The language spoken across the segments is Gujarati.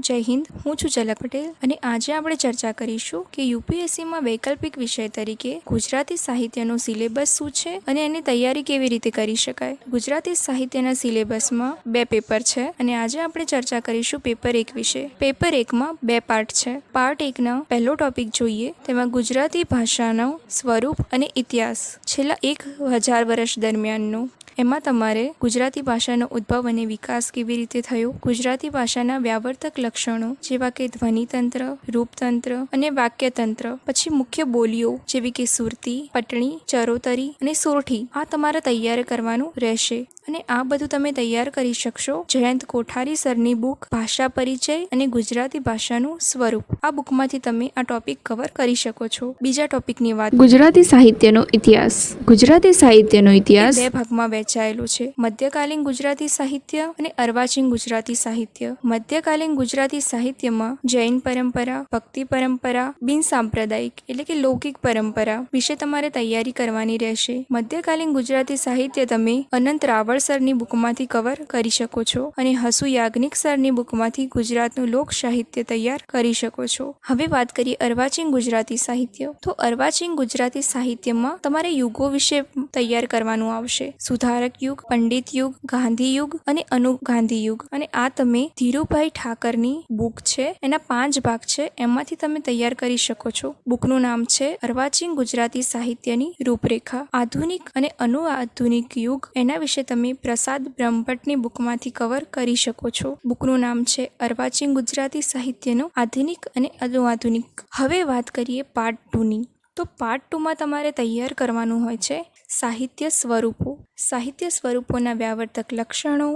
જય હિન્દ, હું છું ઝલક પટેલ અને આજે આપણે ચર્ચા કરીશું કે યુપીએસસીમાં વૈકલ્પિક વિષય તરીકે ગુજરાતી સાહિત્યનો સિલેબસ શું છે અને એની તૈયારી કેવી રીતે કરી શકાય। ગુજરાતી સાહિત્યના સિલેબસમાં 2 પેપર છે અને આજે આપણે ચર્ચા કરીશું પેપર 1 વિશે। પેપર 1માં 2 પાર્ટ છે। પાર્ટ 1ના પહેલો ટોપિક જોઈએ, તેમાં ગુજરાતી ભાષાનો સ્વરૂપ અને ઇતિહાસ છેલ્લા 1000 વર્ષ દરમિયાનનો। એમાં તમારે ગુજરાતી ભાષાનો ઉદ્ભવ અને વિકાસ કેવી રીતે થયો, ગુજરાતી ભાષાના વ્યાવર્તક લક્ષણો જેવા કે ધ્વનિતંત્ર, રૂપતંત્ર અને વાક્યતંત્ર, પછી મુખ્ય બોલીઓ જેવી કે સુરતી, પટણી, ચરોતરી અને સોરઠી, આ તમારે તૈયાર કરવાનું રહેશે અને આ બધું તમે તૈયાર કરી શકશો જયંત કોઠારી સરની બુક ભાષા પરિચય અને ગુજરાતી ભાષાનું સ્વરૂપ, આ બુકમાંથી તમે આ ટોપિક કવર કરી શકો છો। બીજા ટોપિકની વાત, ગુજરાતી સાહિત્યનો ઇતિહાસ। ગુજરાતી સાહિત્યનો ઇતિહાસ 2 ભાગમાં વહેંચાયેલું છે, મધ્યકાલીન ગુજરાતી સાહિત્ય અને અર્વાચીન ગુજરાતી સાહિત્ય। મધ્યકાલીન ગુજરાતી સાહિત્યમાં જૈન પરંપરા, ભક્તિ પરંપરા, બિન સાંપ્રદાયિક એટલે કે લૌકિક પરંપરા વિશે તમારે તૈયારી કરવાની રહેશે। મધ્યકાલીન ગુજરાતી સાહિત્ય તમે અનંત રાવળ સરની બુકમાંથી કવર કરી શકો છો અને હસુ યાજ્ઞિક સરની બુકમાંથી ગુજરાતનું લોક સાહિત્ય તૈયાર કરી શકો છો। હવે વાત કરીએ અર્વાચીન ગુજરાતી સાહિત્ય, તો અર્વાચીન ગુજરાતી સાહિત્યમાં તમારે યુગો વિશે તૈયાર કરવાનું આવશે, સુધારક યુગ, પંડિત યુગ, ગાંધી યુગ અને અનુગાંધી યુગ, અને આ તમે ધીરુભાઈ ઠાકરની બુક છે, એના 5 ભાગ છે, એમાંથી તમે તૈયાર કરી શકો છો। બુકનું નામ છે અર્વાચીન ગુજરાતી સાહિત્યની રૂપરેખા। આધુનિક અને અનુઆધુનિક યુગ, એના વિશે તમે પ્રસાદ બ્રહ્મભટ્ટની બુકમાંથી કવર કરી શકો છો। બુકનું નામ છે અર્વાચીન ગુજરાતી સાહિત્યનો આધુનિક અને અનુઆધુનિક। હવે વાત કરીએ પાર્ટ 2ની, તો પાર્ટ 2માં તમારે તૈયાર કરવાનું હોય છે સાહિત્ય સ્વરૂપો। સાહિત્ય સ્વરૂપોના વ્યાવર્તક લક્ષણો,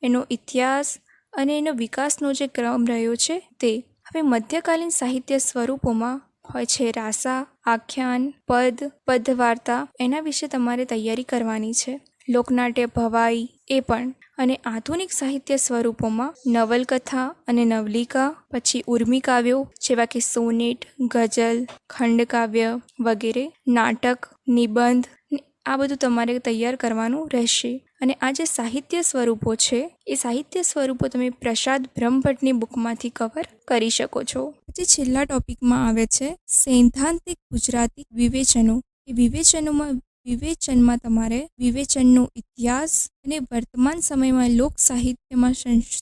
એનો ઇતિહાસ અને એનો વિકાસનો જે ક્રમ રહ્યો છે તે। હવે મધ્યકાલીન સાહિત્ય સ્વરૂપોમાં હોય છે રાસા, આખ્યાન, પદ, પદવાર્તા, એના વિશે તમારે તૈયારી કરવાની છે। લોકનાટ્ય ભવાઈ એ પણ, અને આધુનિક સાહિત્ય સ્વરૂપોમાં નવલકથા અને નવલિકા, પછી ઉર્મી કાવ્યો જેવા કે સોનેટ, ગઝલ, ખંડકાવ્ય વગેરે, નાટક, નિબંધ, આ બધું તમારે તૈયાર કરવાનું રહેશે। અને આ જે સાહિત્ય સ્વરૂપો છે એ સાહિત્ય સ્વરૂપો તમે પ્રસાદ બ્રહ્મભટ્ટની બુકમાંથી કવર કરી શકો છો। પછી છેલ્લા ટોપિકમાં આવે છે સૈદ્ધાંતિક ગુજરાતી વિવેચનો। એ વિવેચનમાં તમારે વિવેચનનો ઇતિહાસ અને વર્તમાન સમયમાં લોક સાહિત્યમાં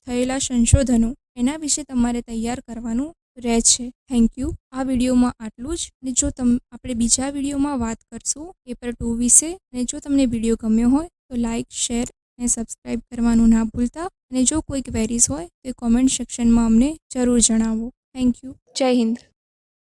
થયેલા સંશોધનો, એના વિશે તમારે તૈયાર કરવાનું રહે છે। Thank you. આ વિડીયોમાં આટલું જ, અને જો આપણે બીજા વિડીયોમાં વાત કરશું પેપર 2 વિશે, અને જો તમને વિડીયો ગમ્યો હોય તો લાઇક, શેર અને સબસ્ક્રાઈબ કરવાનું ના ભૂલતા, અને જો કોઈ ક્વેરીઝ હોય તો કોમેન્ટ સેક્શનમાં અમને જરૂર જણાવો। Thank you. જય હિન્દ।